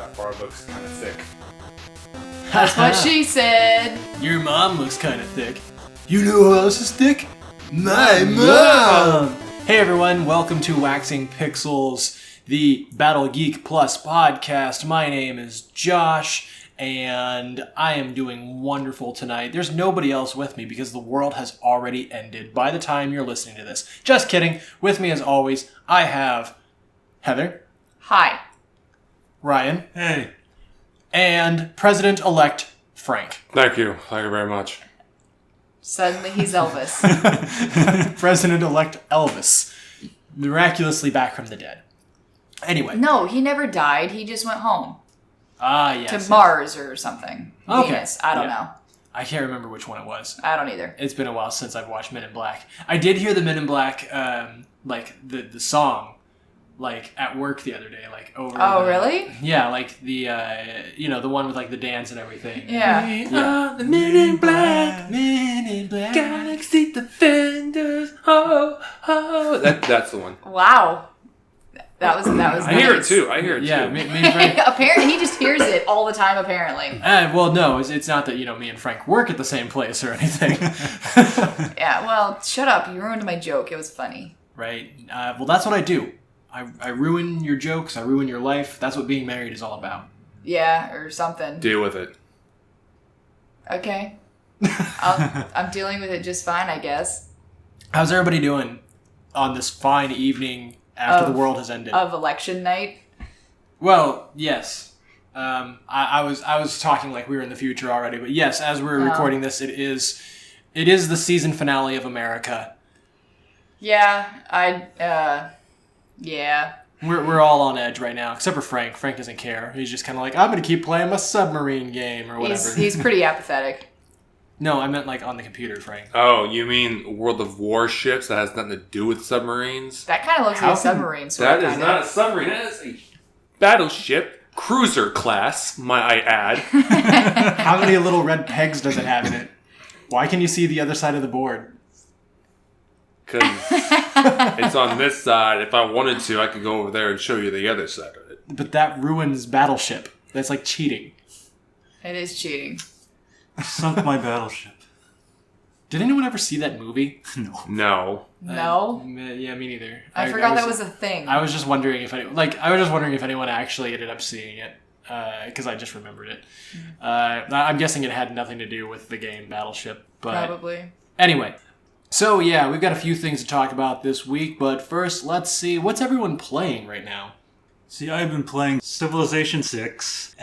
That bar looks kind of thick. That's what she said. Your mom looks kind of thick. You know who else is thick? My mom! Hey everyone, welcome to Waxing Pixels, the Battle Geek Plus podcast. My name is Josh, and I am doing wonderful tonight. There's nobody else with me because the world has already ended by the time you're listening to this. Just kidding. With me as always, I have Heather. Hi. Ryan. Hey. And President-elect Frank. Thank you very much. Suddenly he's Elvis. President-elect Elvis. Miraculously back from the dead. Anyway. No, he never died. He just went home. Ah, yes. To Mars or something. Okay. Venus. I don't know. I can't remember which one it was. I don't either. It's been a while since I've watched Men in Black. I did hear the Men in Black, the song, at work the other day, over. Oh, really? Yeah, the one with the dance and everything. Yeah. We are the Men in Black, Galaxy Defenders. Oh, oh. That's the one. Wow. That was I nice. hear it too. Yeah, me and Frank. Apparently, he just hears it all the time. Apparently. Well, no, it's not that me and Frank work at the same place or anything. Yeah. Well, shut up. You ruined my joke. It was funny. Right. Well, that's what I do. I ruin your jokes. I ruin your life. That's what being married is all about. Yeah, or something. Deal with it. Okay. I'm dealing with it just fine, I guess. How's everybody doing on this fine evening after the world has ended? Of election night? Well, yes. I was talking like we were in the future already, but yes, as we're recording this, it is the season finale of America. Yeah, yeah. We're all on edge right now, except for Frank. Frank doesn't care. He's just kind of I'm going to keep playing my submarine game or whatever. He's pretty apathetic. No, I meant on the computer, Frank. Oh, you mean World of Warships? That has nothing to do with submarines? That kind of looks like a submarine. That is not a submarine. That is a battleship, cruiser class, might I add. How many little red pegs does it have in it? Why can you see the other side of the board? Because it's on this side. If I wanted to, I could go over there and show you the other side of it. But that ruins Battleship. That's like cheating. It is cheating. Sunk my battleship. Did anyone ever see that movie? No. No? Yeah, me neither. I forgot that was a thing. I was just wondering if anyone actually ended up seeing it, because I just remembered it. I'm guessing it had nothing to do with the game Battleship. But probably. Anyway, so yeah, we've got a few things to talk about this week, but first, let's see, what's everyone playing right now? See, I've been playing Civilization 6,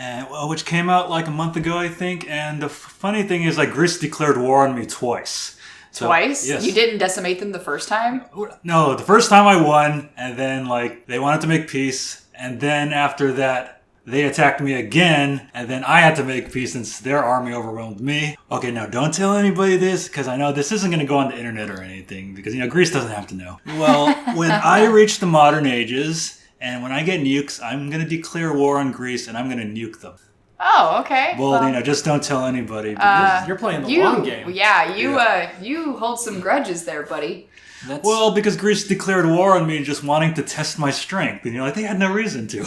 which came out a month ago, I think, and the funny thing is, Greece declared war on me twice. Twice? Yes. You didn't decimate them the first time? No, the first time I won, and then, they wanted to make peace, and then after that, they attacked me again, and then I had to make peace since their army overwhelmed me. Okay, now don't tell anybody this, because I know this isn't going to go on the internet or anything, because, Greece doesn't have to know. Well, when I reach the modern ages, and when I get nukes, I'm going to declare war on Greece, and I'm going to nuke them. Oh, okay. Well, just don't tell anybody. You're playing the long game. Yeah, you hold some grudges there, buddy. Well, because Greece declared war on me just wanting to test my strength. And, they had no reason to.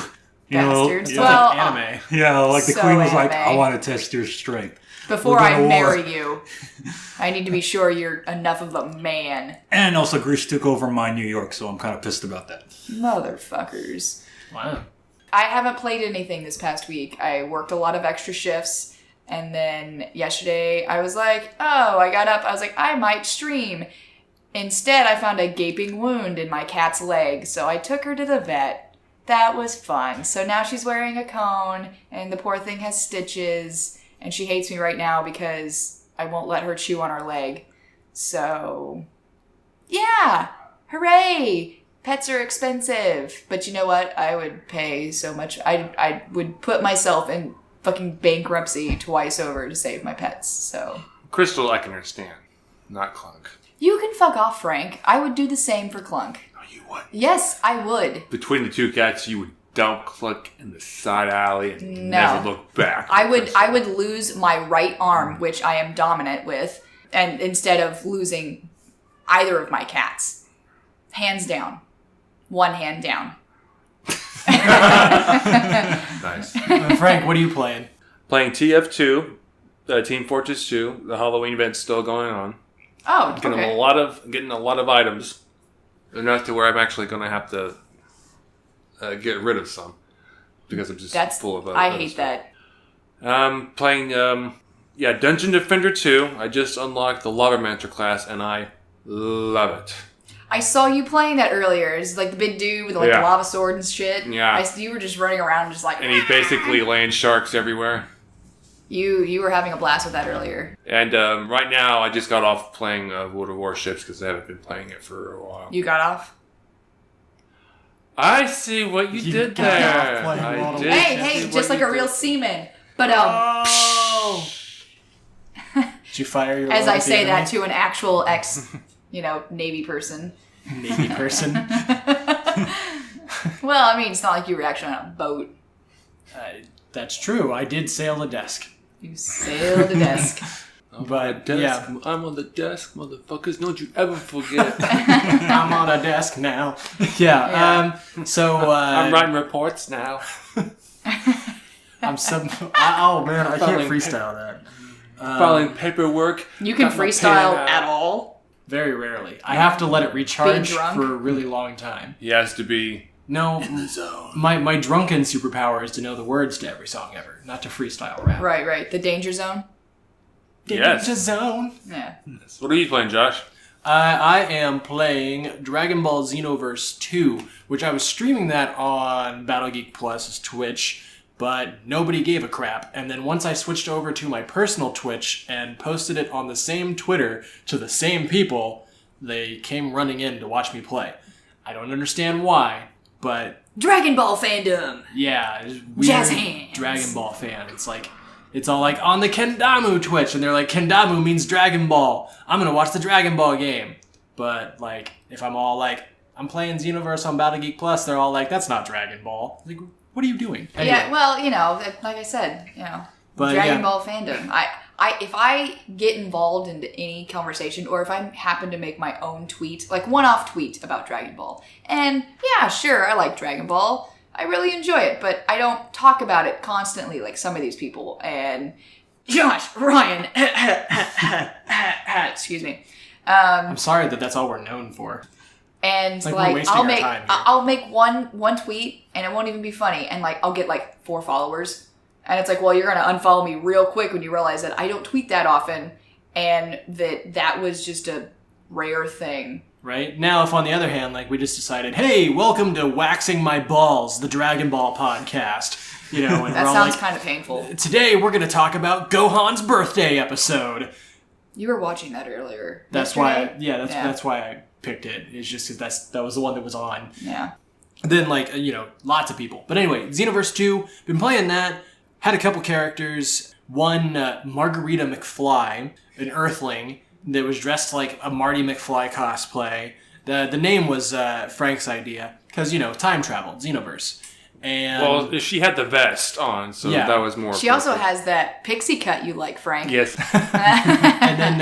Bastards. Well, anime. Yeah, the so queen was anime. I want to test your strength. Before I marry you, I need to be sure you're enough of a man. And also Greece took over my New York, so I'm kind of pissed about that. Motherfuckers. Wow. I haven't played anything this past week. I worked a lot of extra shifts, and then yesterday I was like, I got up, I was like, I might stream. Instead, I found a gaping wound in my cat's leg, so I took her to the vet. That was fun. So now she's wearing a cone, and the poor thing has stitches, and she hates me right now because I won't let her chew on her leg. So, yeah! Hooray! Pets are expensive. But you know what? I would pay so much. I would put myself in fucking bankruptcy twice over to save my pets, so... Crystal, I can understand. Not Clunk. You can fuck off, Frank. I would do the same for Clunk. No, you would. Yes, I would. Between the two cats, you would dump Clunk in the side alley and never look back. I would lose my right arm, which I am dominant with, and instead of losing either of my cats. Hands down. One hand down. Nice. Frank, what are you playing? Playing TF2, Team Fortress 2. The Halloween event's still going on. Oh, Getting okay. a lot of items. Enough to where I'm actually going to have to get rid of some. Because I'm just full of I hate stuff. that. Playing, Dungeon Defender 2. I just unlocked the Lavamancer class, and I love it. I saw you playing that earlier. It's like the big dude with like the lava sword and shit. Yeah. You were just running around just like... And he's basically laying sharks everywhere. You were having a blast with that earlier. And right now, I just got off playing World of Warships because I haven't been playing it for a while. You got off? I see what you did got there. off playing World of Hey, see just what like a you real did. seaman. But Oh! Did you fire your as load I at the say that enemy? to an actual Navy person. Navy person. Well, I mean, it's not like you were actually on a boat. That's true. I did sail a desk. You sailed the desk. But, yeah. I'm on the desk, motherfuckers. Don't you ever forget. I'm on a desk now. Yeah. I'm writing reports now. I'm oh man, I can't freestyle that. Filing paperwork. You can Got my freestyle pen out. at all? Very rarely. I have to let it recharge drunk? for a really long time. He has to be No, in the zone. my drunken superpower is to know the words to every song ever, not to freestyle rap. Right. The danger zone? Yes. Danger Zone. Yeah. What are you playing, Josh? I am playing Dragon Ball Xenoverse 2, which I was streaming that on Battle Geek Plus's Twitch, but nobody gave a crap. And then once I switched over to my personal Twitch and posted it on the same Twitter to the same people, they came running in to watch me play. I don't understand why, but Dragon Ball fandom! yeah, it's weird Jazz hands. Dragon Ball fan. It's all like on the Kendamu Twitch, and they're like, Kendamu means Dragon Ball. I'm gonna watch the Dragon Ball game. But like, if I'm all like, I'm playing Xenoverse on Battle Geek Plus, they're all like, that's not Dragon Ball. Like, what are you doing? Anyway, Yeah, well, like I said, But, Dragon yeah. Ball fandom. If I get involved into any conversation, or if I happen to make my own tweet, like one-off tweet about Dragon Ball, and yeah, sure, I like Dragon Ball, I really enjoy it, but I don't talk about it constantly like some of these people. And Josh, Ryan, excuse me. I'm sorry that's all we're known for. And like we're like wasting I'll our make time here. I'll make one tweet and it won't even be funny, and like I'll get like 4 followers, and it's like, well, you're gonna unfollow me real quick when you realize that I don't tweet that often, and that was just a rare thing. Right? Now, if on the other hand, like we just decided, hey, welcome to Waxing My Balls, the Dragon Ball podcast. And That we're all sounds like, kind of painful. today we're going to talk about Gohan's birthday episode. You were watching that earlier. That's yesterday? why, that's why I picked it. It's just because that was the one that was on. Yeah. Then, lots of people. But anyway, Xenoverse 2, been playing that, had a couple characters. One, Margarita McFly, an Earthling, that was dressed like a Marty McFly cosplay. The name was Frank's idea, because, time travel, Xenoverse. And Well, she had the vest on, so Yeah. that was more. She also appropriate. has that pixie cut you like, Frank. Yes. and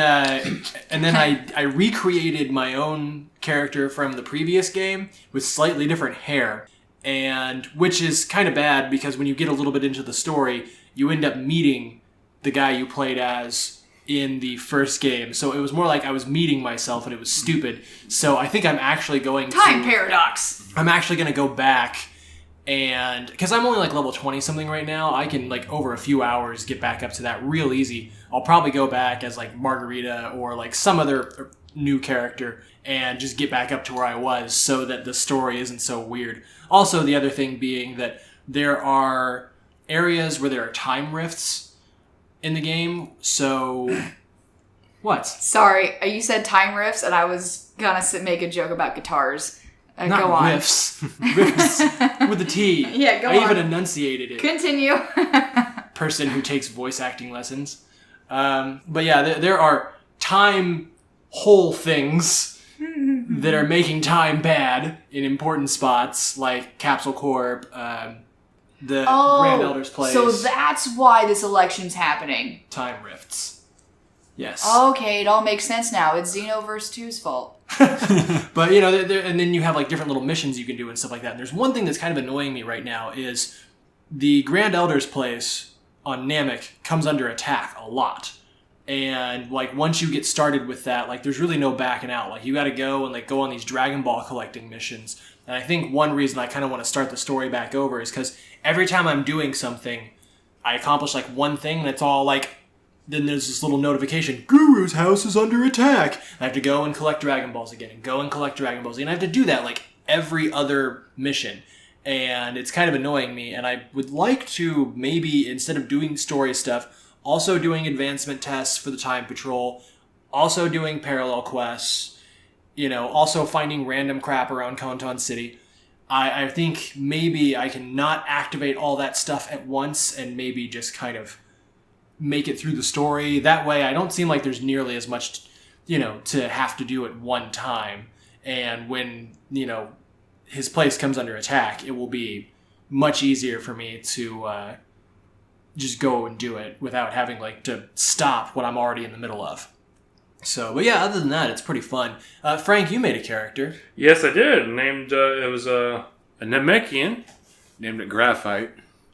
then I recreated my own character from the previous game with slightly different hair, and which is kind of bad because when you get a little bit into the story, you end up meeting the guy you played as in the first game. So it was more like I was meeting myself, and it was stupid. So I think I'm actually going Time paradox. I'm actually going to go back, and because I'm only like level 20 something right now, I can like over a few hours get back up to that real easy. I'll probably go back as like Margarita or like some other new character and just get back up to where I was so that the story isn't so weird. Also, the other thing being that there are areas where there are time rifts in the game. So what? Sorry, you said time riffs, and I was gonna make a joke about guitars. Not go on. riffs. Riffs with a T. Yeah, go I on. even enunciated it. Continue. Person who takes voice acting lessons. But yeah, there are time whole things that are making time bad in important spots, like Capsule Corp, the Grand Elder's Place. So that's why this election's happening. Time rifts. Yes. Okay, it all makes sense now. It's Xenoverse 2's fault. But, and then you have like different little missions you can do and stuff like that. And there's one thing that's kind of annoying me right now is the Grand Elder's place on Namek comes under attack a lot. And, like, once you get started with that, like, there's really no backing out. Like, you gotta go and, like, go on these Dragon Ball collecting missions. And I think one reason I kind of want to start the story back over is because every time I'm doing something, I accomplish, like, one thing, and it's all, like, then there's this little notification, Guru's house is under attack. I have to go and collect Dragon Balls again, and go and collect Dragon Balls again. And I have to do that, like, every other mission. And it's kind of annoying me, and I would like to maybe, instead of doing story stuff, also doing advancement tests for the Time Patrol, also doing parallel quests, you know, also finding random crap around Konton City. I think maybe I can not activate all that stuff at once and maybe just kind of make it through the story. That way I don't seem like there's nearly as much, you know, to have to do at one time. And when, you know, his place comes under attack, it will be much easier for me to just go and do it without having, like, to stop what I'm already in the middle of. So, but yeah, other than that, it's pretty fun. Frank, you made a character. Yes, I did. Named, it was a Namekian. Named it Graphite.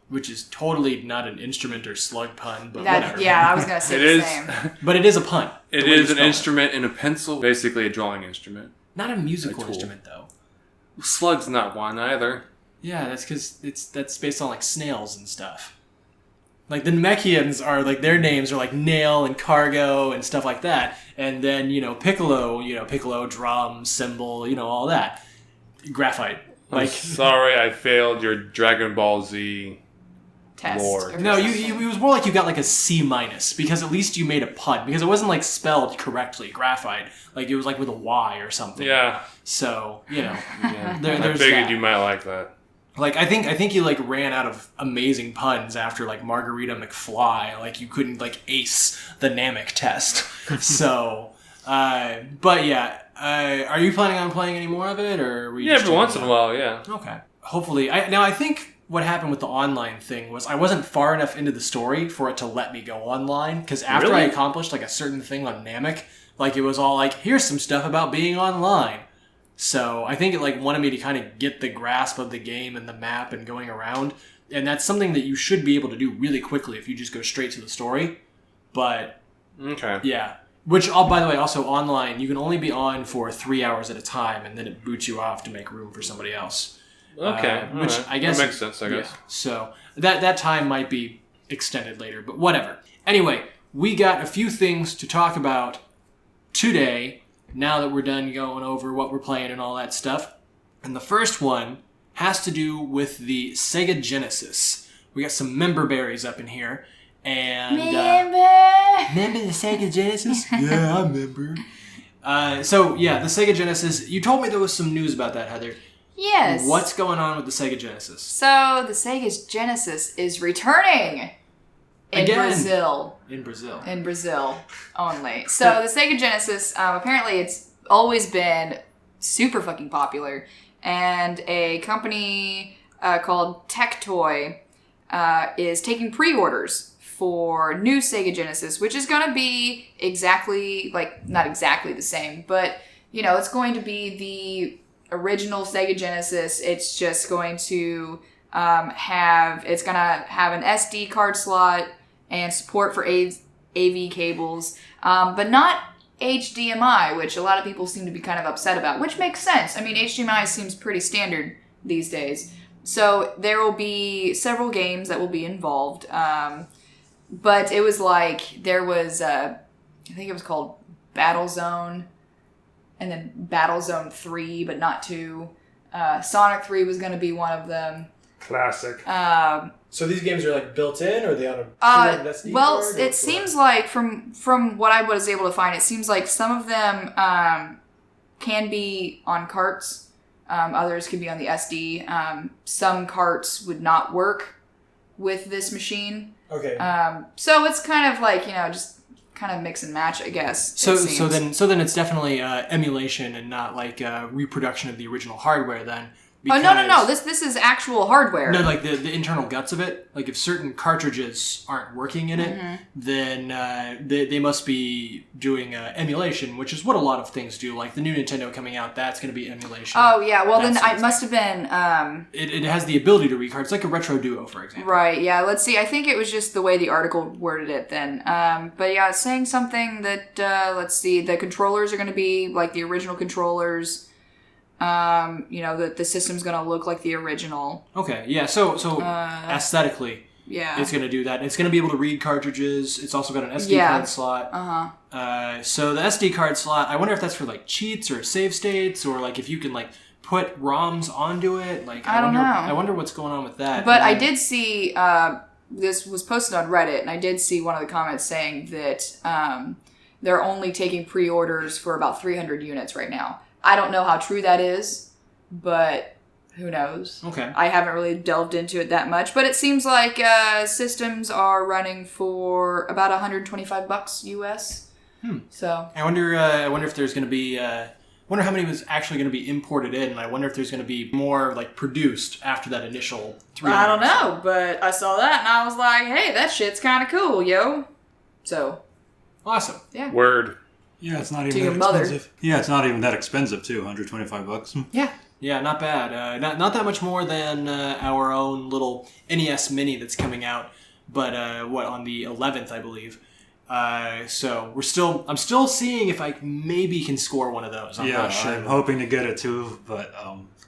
Which is totally not an instrument or slug pun, but that, whatever. Yeah, I was going to say the same. But it is a pun. It is an instrument and a pencil. Basically a drawing instrument. Not a musical instrument, though. Slug's not one either. Yeah, that's because that's based on, like, snails and stuff. Like, the Namekians are, like, their names are, like, Nail and Cargo and stuff like that. And then, you know, Piccolo, drum, cymbal, you know, all that. Graphite. Like, sorry, I failed your Dragon Ball Z test. lore. No, it was more like you got, like, a C-, because at least you made a pun. Because it wasn't, like, spelled correctly, graphite. Like, it was, like, with a Y or something. Yeah. So, you know. Yeah. There's I figured that. you might like that. Like, I think you, like, ran out of amazing puns after, like, Margarita McFly. Like, you couldn't, like, ace the Namek test. So, but yeah. Are you planning on playing any more of it, or were you Yeah, every once in a while, yeah. Okay. Hopefully. I think what happened with the online thing was I wasn't far enough into the story for it to let me go online, because after I accomplished, like, a certain thing on Namek, like, it was all like, here's some stuff about being online. So I think it, like, wanted me to kind of get the grasp of the game and the map and going around. And that's something that you should be able to do really quickly if you just go straight to the story. But, okay. Yeah. Which, by the way, also online, you can only be on for 3 hours at a time, and then it boots you off to make room for somebody else. Okay. Which I guess... That makes sense, I guess. Yeah. So that time might be extended later, but whatever. Anyway, we got a few things to talk about today, now that we're done going over what we're playing and all that stuff. And the first one has to do with the Sega Genesis. We got some member berries up in here. And remember the Sega Genesis? Yeah, I remember. So, yeah, the Sega Genesis. You told me there was some news about that, Heather. Yes. What's going on with the Sega Genesis? So, the Sega Genesis is returning in Brazil. In Brazil only. So, the Sega Genesis, apparently it's always been super fucking popular. And a company called Tectoy is taking pre-orders for new Sega Genesis, which is going to be exactly, like, not exactly the same, but, you know, it's going to be the original Sega Genesis. It's just going to have an SD card slot and support for AV cables, but not HDMI, which a lot of people seem to be kind of upset about, which makes sense. I mean, HDMI seems pretty standard these days. So there will be several games that will be involved. But it was like, there was, I think it was called Battle Zone, and then Battle Zone 3, but not 2. Sonic 3 was going to be one of them. Classic. So these games are, like, built in, or are they on a SD well, card? it seems like, from what I was able to find, it seems like some of them can be on carts. Others could be on the SD. Some carts would not work with this machine. Okay. So it's kind of like, you know, just kind of mix and match, I guess. So then it's definitely emulation and not like reproduction of the original hardware then. No. This is actual hardware. No, like the internal guts of it. Like if certain cartridges aren't working in it, then they must be doing emulation, which is what a lot of things do. Like the new Nintendo coming out, that's going to be emulation. Oh yeah, well then it must have been. It has the ability to read cards, like a Retro Duo, for example. Right. Yeah. Let's see. I think it was just the way the article worded it then. But yeah, it's saying something that let's see, the controllers are going to be like the original controllers. The system's gonna look like the original. Okay, yeah. So aesthetically, yeah, it's gonna do that. It's gonna be able to read cartridges. It's also got an SD card slot. So the SD card slot, I wonder if that's for like cheats or save states, or like if you can like put ROMs onto it. Like I don't know. I wonder what's going on with that. But I did see this was posted on Reddit, and I did see one of the comments saying that they're only taking pre-orders for about 300 units right now. I don't know how true that is, but who knows? Okay. I haven't really delved into it that much, but it seems like systems are running for about $125 US. So I wonder if there's going to be. Wonder how many was actually going to be imported in, and I wonder if there's going to be more like produced after that initial 300. I don't know, but I saw that and I was like, hey, that shit's kind of cool, yo. So awesome. Yeah. Word. Yeah, it's not even to that your mother. expensive. Yeah, it's not even that expensive too. $125. Yeah. Yeah, not bad. Not that much more than our own little NES Mini that's coming out, but on the 11th, I believe. So I'm still seeing if I maybe can score one of those. I'm not sure. I'm hoping to get it too, but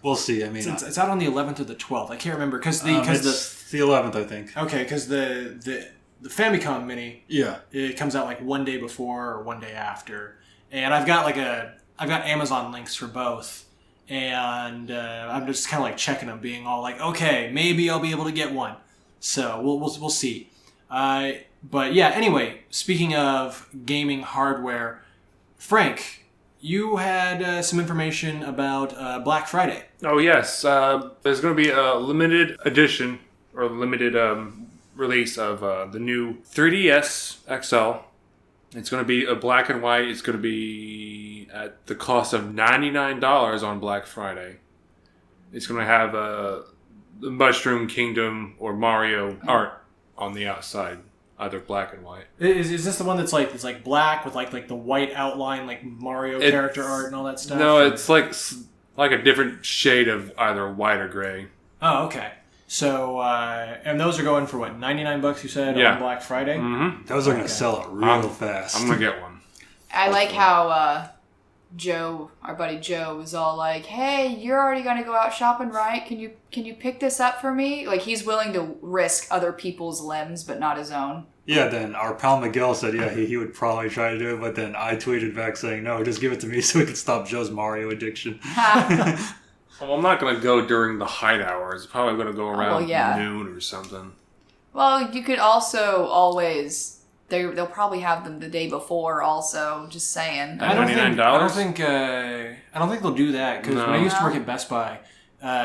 we'll see. I mean, it's out on the 11th or the 12th. I can't remember it's the 11th, I think. Okay, because the Famicom Mini, yeah, it comes out like one day before or one day after, and I've got Amazon links for both, and I'm just kind of like checking them, being all like, okay, maybe I'll be able to get one. So we'll see. But yeah, anyway, speaking of gaming hardware, Frank, you had some information about Black Friday. Oh yes, there's going to be a limited edition or limited release of the new 3DS XL. It's going to be a black and white. It's going to be at the cost of $99 on Black Friday. It's going to have the Mushroom Kingdom or Mario art on the outside, either black and white. Is this the one that's like black with like the white outline, like Mario character art and all that stuff? No, it's like a different shade of either white or gray. Oh, okay. So, and those are going for what, $99 you said on Black Friday? Mm-hmm. Those are going to sell out real fast. I'm going to get one. I like how Joe, our buddy Joe, was all like, hey, you're already going to go out shopping, right? Can you pick this up for me? Like, he's willing to risk other people's limbs, but not his own. Yeah, then our pal Miguel said, he would probably try to do it, but then I tweeted back saying, no, just give it to me so we can stop Joe's Mario addiction. Well, I'm not going to go during the height hours. I'm probably going to go around noon or something. Well, you could also always... They'll probably have them the day before also, just saying. I don't think they'll do that, because when I used to work at Best Buy,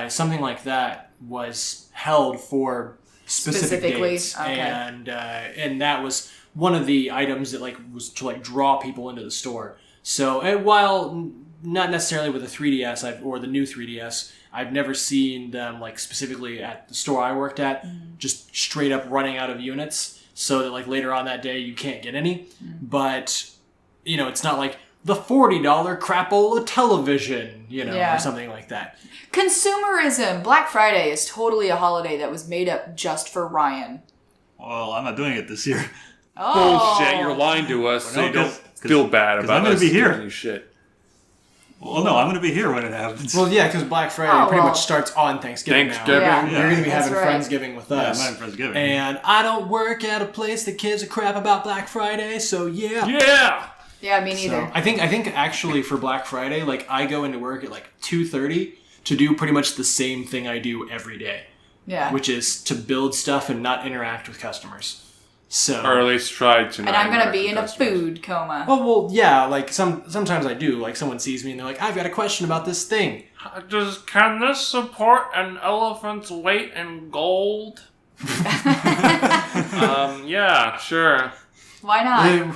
something like that was held for specific dates. Okay. And that was one of the items that was to draw people into the store. So while not necessarily with the 3DS or the new 3DS, I've never seen them specifically at the store I worked at just straight up running out of units. So that later on that day you can't get any. But, it's not like the $40 crapola television, or something like that. Consumerism. Black Friday is totally a holiday that was made up just for Ryan. Well, I'm not doing it this year. Oh. Bullshit, you're lying to us so you don't feel bad about I'm going to be here. Shit. Well, no, I'm going to be here when it happens. Well, yeah, because Black Friday pretty much starts on Thanksgiving now. Yeah. You're going to be having Friendsgiving with us. Yeah, I'm having Friendsgiving. And I don't work at a place that gives a crap about Black Friday, so yeah. Yeah! Yeah, me neither. So I think actually for Black Friday, I go into work at 2:30 to do pretty much the same thing I do every day. Yeah. Which is to build stuff and not interact with customers. So, or at least try to. And I'm gonna be in a food coma. Well, yeah. Sometimes I do. Someone sees me and they're like, "I've got a question about this thing." Can this support an elephant's weight in gold? Yeah, sure. Why not?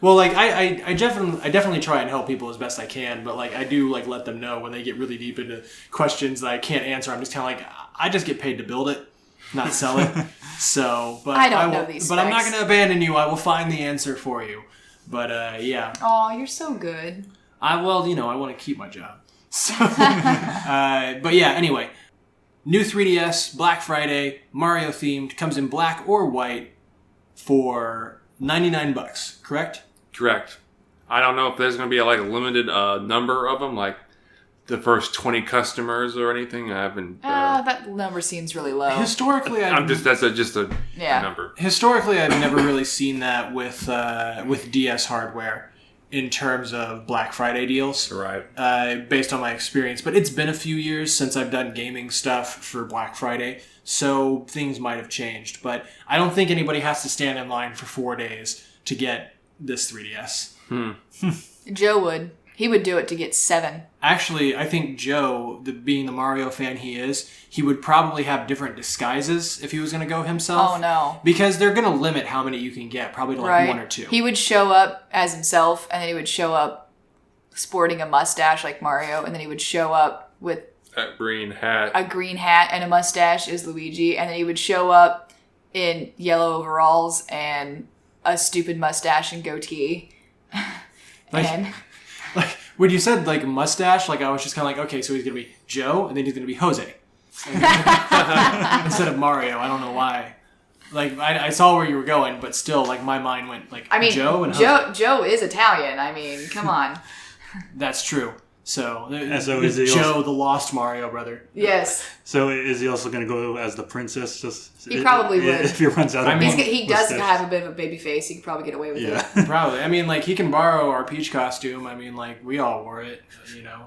Well, like I definitely try and help people as best I can, but like I do like let them know when they get really deep into questions that I can't answer. I'm just kind of like, I just get paid to build it, not sell it. So, but I don't know these But I'm not specs. going to abandon you. I will find the answer for you. But yeah, Oh, you're so good. I want to keep my job. So, but yeah, anyway, new 3DS, Black Friday, Mario themed, comes in black or white for $99, correct? Correct. I don't know if there's going to be like a limited number of them, like the first 20 customers or anything. I haven't. That number seems really low. Historically, That's just a number. Historically, I've never really seen that with DS hardware in terms of Black Friday deals. Right. Based on my experience, but it's been a few years since I've done gaming stuff for Black Friday, so things might have changed. But I don't think anybody has to stand in line for 4 days to get this 3DS. Joe would. He would do it to get 7. Actually, I think Joe, being the Mario fan he is, he would probably have different disguises if he was going to go himself. Oh, no. Because they're going to limit how many you can get, probably to like Right. 1 or 2. He would show up as himself, and then he would show up sporting a mustache like Mario, and then he would show up with A green hat. a green hat and a mustache as Luigi, and then he would show up in yellow overalls and a stupid mustache and goatee. And Like, when you said, like, mustache, like, I was just kind of like, okay, so he's going to be Joe, and then he's going to be Jose. Instead of Mario. I don't know why. Like, I saw where you were going, but still, like, my mind went, like, I mean, Joe and Jose. Joe is Italian. I mean, come on. That's true. So, And so is he Joe, also- the lost Mario brother. Yes. So is he also going to go as the princess? He probably would. If he runs out of I mean, He does mustache. have a bit of a baby face. He could probably get away with Yeah. it. Probably. I mean, like, he can borrow our Peach costume. I mean, like, we all wore it,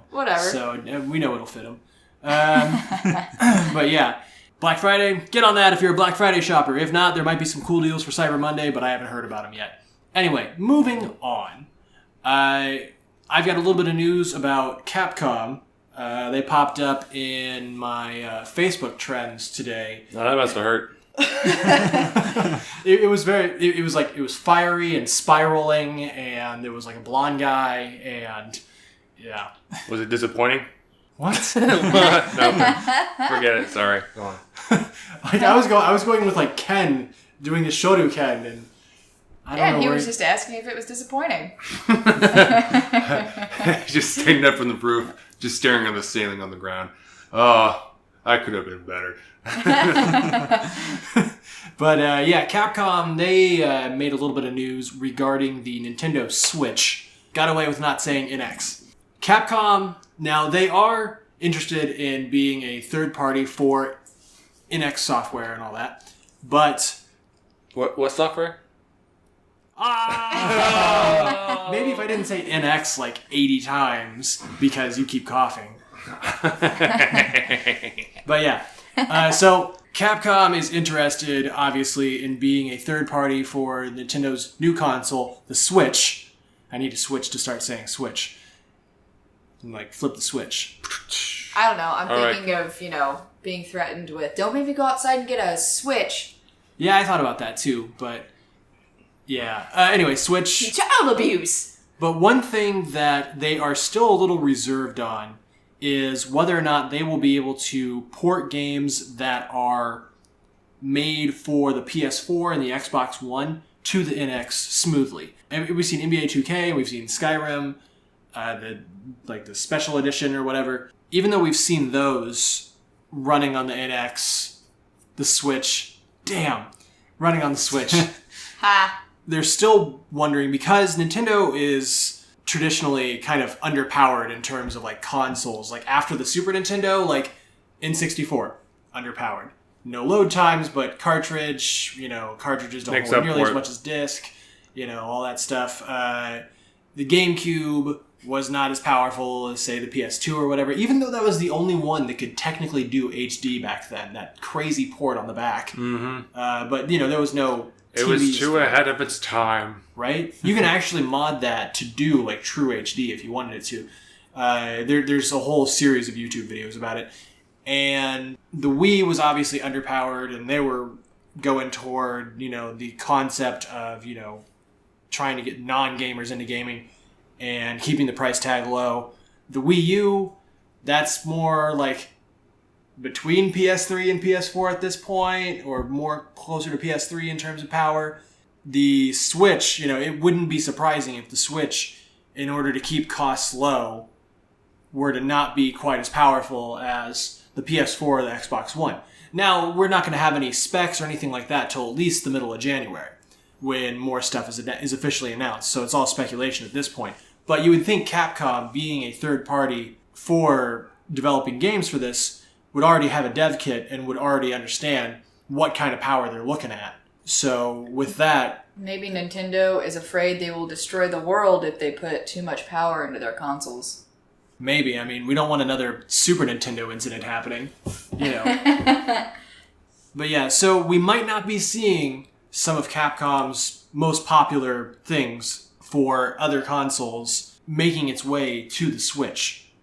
Whatever. So, we know it'll fit him. But yeah, Black Friday, get on that if you're a Black Friday shopper. If not, there might be some cool deals for Cyber Monday, but I haven't heard about them yet. Anyway, moving on. I've got a little bit of news about Capcom. They popped up in my Facebook trends today. No, that must have hurt. It was it was fiery and spiraling, and there was like a blonde guy, and yeah. Was it disappointing? What? No, forget it. Sorry. Go on. Like I was going with like Ken doing the Shoryuken, and I don't know. He where was just asking if it was disappointing. Just standing up from the roof, just staring at the ceiling on the ground. Oh, I could have been better. But yeah, Capcom, they made a little bit of news regarding the Nintendo Switch. Got away with not saying NX. Capcom, now they are interested in being a third party for NX software and all that, but What software? maybe if I didn't say NX like 80 times because you keep coughing. But yeah, so Capcom is interested, obviously, in being a third party for Nintendo's new console, the Switch. I need to switch to start saying Switch. And, like, flip the switch. I don't know. I'm All thinking of, being threatened with, don't make me go outside and get a Switch. Yeah, I thought about that too, but yeah. Anyway, Switch. Child abuse. But one thing that they are still a little reserved on is whether or not they will be able to port games that are made for the PS4 and the Xbox One to the NX smoothly. And we've seen NBA 2K, we've seen Skyrim, the special edition or whatever. Even though we've seen those running on the NX, the Switch, running on the Switch, Ha. they're still wondering, because Nintendo is traditionally kind of underpowered in terms of like consoles. Like after the Super Nintendo, like N64, underpowered. No load times, but cartridges don't Makes hold up nearly for as it. much as disc, all that stuff. The GameCube was not as powerful as, say, the PS2 or whatever, even though that was the only one that could technically do HD back then, that crazy port on the back. Mm-hmm. But, there was no It was TVs too for it, ahead of its time. right? You can actually mod that to do, like, true HD if you wanted it to. There's a whole series of YouTube videos about it. And the Wii was obviously underpowered, and they were going toward, the concept of, trying to get non-gamers into gaming and keeping the price tag low. The Wii U, that's more like between PS3 and PS4 at this point, or more closer to PS3 in terms of power. The Switch, it wouldn't be surprising if the Switch, in order to keep costs low, were to not be quite as powerful as the PS4 or the Xbox One. Now, we're not going to have any specs or anything like that till at least the middle of January, when more stuff is officially announced. So it's all speculation at this point. But you would think Capcom, being a third party for developing games for this, would already have a dev kit and would already understand what kind of power they're looking at. So with that... Maybe Nintendo is afraid they will destroy the world if they put too much power into their consoles. Maybe. I mean, we don't want another Super Nintendo incident happening. But yeah, so we might not be seeing some of Capcom's most popular things for other consoles making its way to the Switch.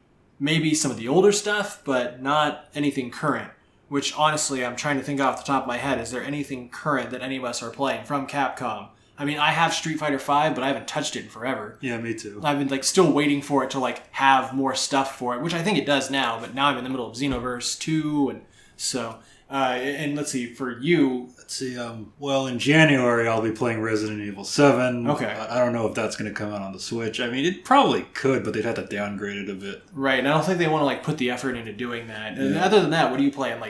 Maybe some of the older stuff, but not anything current. Which, honestly, I'm trying to think off the top of my head. Is there anything current that any of us are playing from Capcom? I mean, I have Street Fighter V, but I haven't touched it in forever. Yeah, me too. I've been still waiting for it to have more stuff for it, which I think it does now. But now I'm in the middle of Xenoverse 2, and so... and let's see, for you... Let's see, well, in January I'll be playing Resident Evil 7. Okay. I don't know if that's going to come out on the Switch. I mean, it probably could, but they'd have to downgrade it a bit. Right, and I don't think they want to put the effort into doing that. And other than that, what are you playing?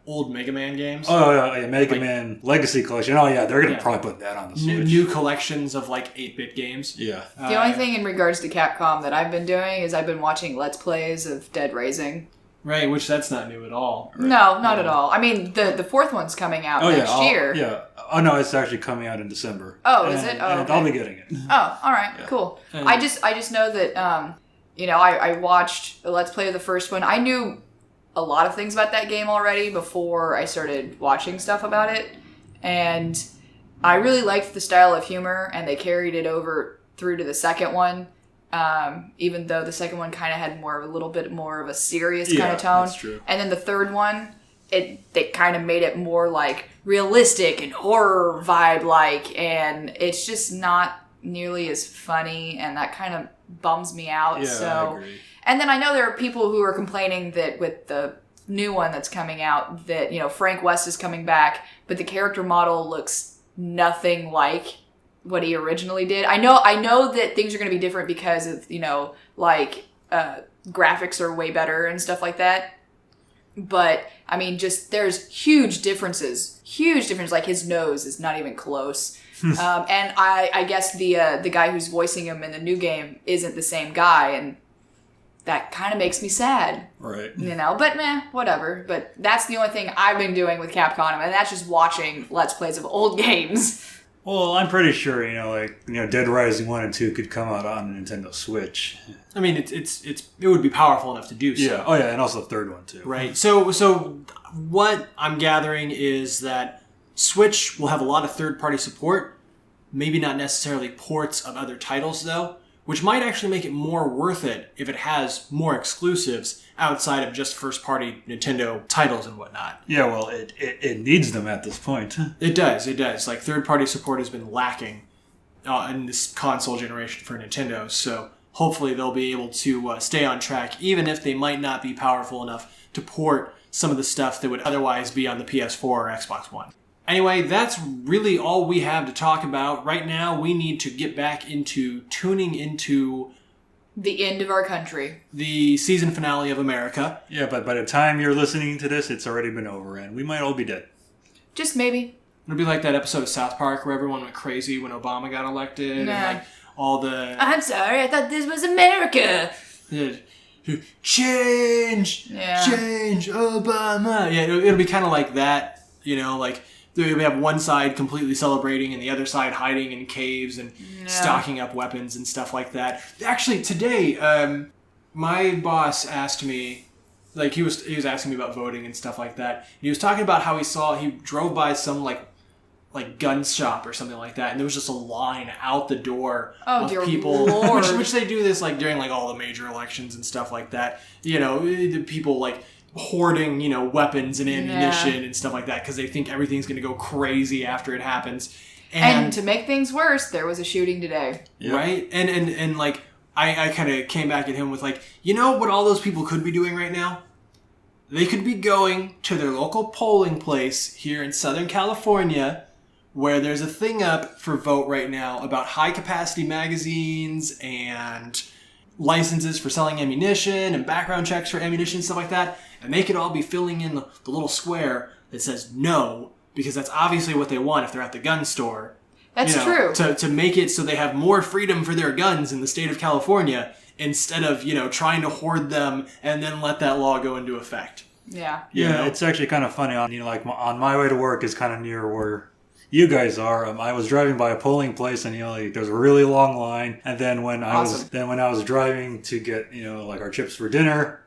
Old Mega Man games? Oh, yeah, Mega Man Legacy Collection. Oh, yeah, they're going to probably put that on the Switch. New collections of 8-bit games? Yeah. The only thing in regards to Capcom that I've been doing is I've been watching Let's Plays of Dead Rising. Right, which that's not new at all. Right. No, not at all. I mean, the fourth one's coming out next year. Yeah. Oh, no, it's actually coming out in December. Oh, is it? Oh, and okay. I'll be getting it. Oh, all right, cool. And I just know that, I watched the Let's Play of the first one. I knew a lot of things about that game already before I started watching stuff about it. And I really liked the style of humor, and they carried it over through to the second one. Even though the second one kind of had a little bit more of a serious kind of tone. That's true. And then the third one, they kind of made it more realistic and horror vibe and it's just not nearly as funny, and that kind of bums me out. Yeah, I agree. And then I know there are people who are complaining that with the new one that's coming out that, Frank West is coming back, but the character model looks nothing like what he originally did. I know that things are going to be different because of, graphics are way better and stuff like that. But, I mean, there's huge differences. Like, his nose is not even close. And I guess the guy who's voicing him in the new game isn't the same guy, and that kind of makes me sad. Right. But whatever. But that's the only thing I've been doing with Capcom, and that's just watching Let's Plays of old games. Well, I'm pretty sure, Dead Rising 1 and 2 could come out on a Nintendo Switch. I mean, it would be powerful enough to do so. Yeah. Oh, yeah, and also the third one, too. Right. So what I'm gathering is that Switch will have a lot of third-party support, maybe not necessarily ports of other titles, though, which might actually make it more worth it if it has more exclusives outside of just first-party Nintendo titles and whatnot. Yeah, well, it needs them at this point. It does. Third-party support has been lacking in this console generation for Nintendo, so hopefully they'll be able to stay on track, even if they might not be powerful enough to port some of the stuff that would otherwise be on the PS4 or Xbox One. Anyway, that's really all we have to talk about. Right now, we need to get back into tuning into the end of our country. The season finale of America. Yeah, but by the time you're listening to this, it's already been over, and we might all be dead. Just maybe. It'll be like that episode of South Park where everyone went crazy when Obama got elected. Nah. And all the... I'm sorry, I thought this was America. Change! Yeah. Change! Obama! Yeah, it'll be kind of like that, we have one side completely celebrating and the other side hiding in caves and stocking up weapons and stuff like that. Actually, today, my boss asked me, he was asking me about voting and stuff like that. He was talking about how he drove by some gun shop or something like that, and there was just a line out the door of people, Lord. which they do this during all the major elections and stuff like that. The people hoarding, weapons and ammunition and stuff like that because they think everything's going to go crazy after it happens. And to make things worse, there was a shooting today. Yep. Right? And like, I kind of came back at him with like, you know what all those people could be doing right now? They could be going to their local polling place here in Southern California, where there's a thing up for vote right now about high-capacity magazines and licenses for selling ammunition and background checks for ammunition, stuff like that. And they could all be filling in the little square that says no, because that's obviously what they want if they're at the gun store. That's true. To make it so they have more freedom for their guns in the state of California instead of, trying to hoard them and then let that law go into effect. Yeah. Yeah, it's actually kind of funny. On my way to work is kind of near where you guys are. I was driving by a polling place, and there's a really long line. And then when I was driving to get our chips for dinner,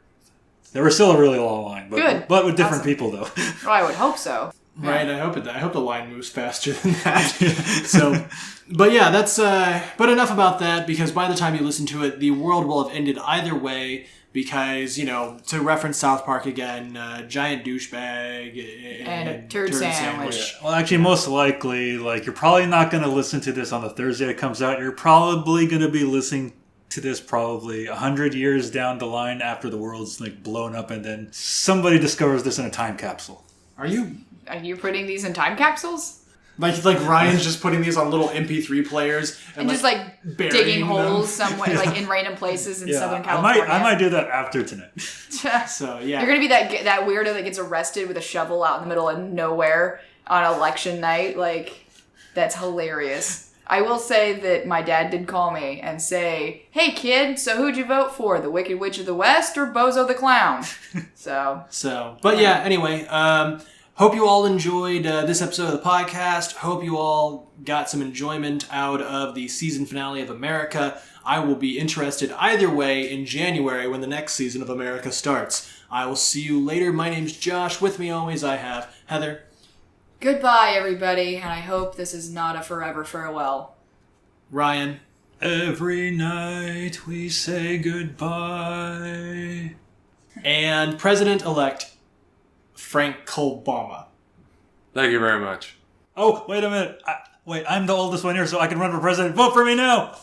there was still a really long line. But, Good. But with different people though. Well, I would hope so. Right, I hope the line moves faster than that. So, but yeah, that's but enough about that, because by the time you listen to it, the world will have ended either way. Because, to reference South Park again, giant douchebag and a turd sandwich. Well, actually, most likely, you're probably not going to listen to this on the Thursday it comes out. You're probably going to be listening to this probably 100 years down the line after the world's blown up, and then somebody discovers this in a time capsule. Are you putting these in time capsules? like Ryan's just putting these on little MP3 players and just burying digging holes them? somewhere, in random places in Southern California. I might do that after tonight. So yeah, You're gonna be that weirdo that gets arrested with a shovel out in the middle of nowhere on election night. That's hilarious. I will say that my dad did call me and say, "Hey kid, so who'd you vote for? The Wicked Witch of the West or Bozo the Clown?" But yeah, anyway, hope you all enjoyed this episode of the podcast. Hope you all got some enjoyment out of the season finale of America. I will be interested either way in January when the next season of America starts. I will see you later. My name's Josh. With me always I have Heather. Goodbye, everybody, and I hope this is not a forever farewell. Ryan. Every night we say goodbye. And President-elect Frank Obama. Thank you very much. Oh, wait a minute. I'm the oldest one here, so I can run for president. Vote for me now!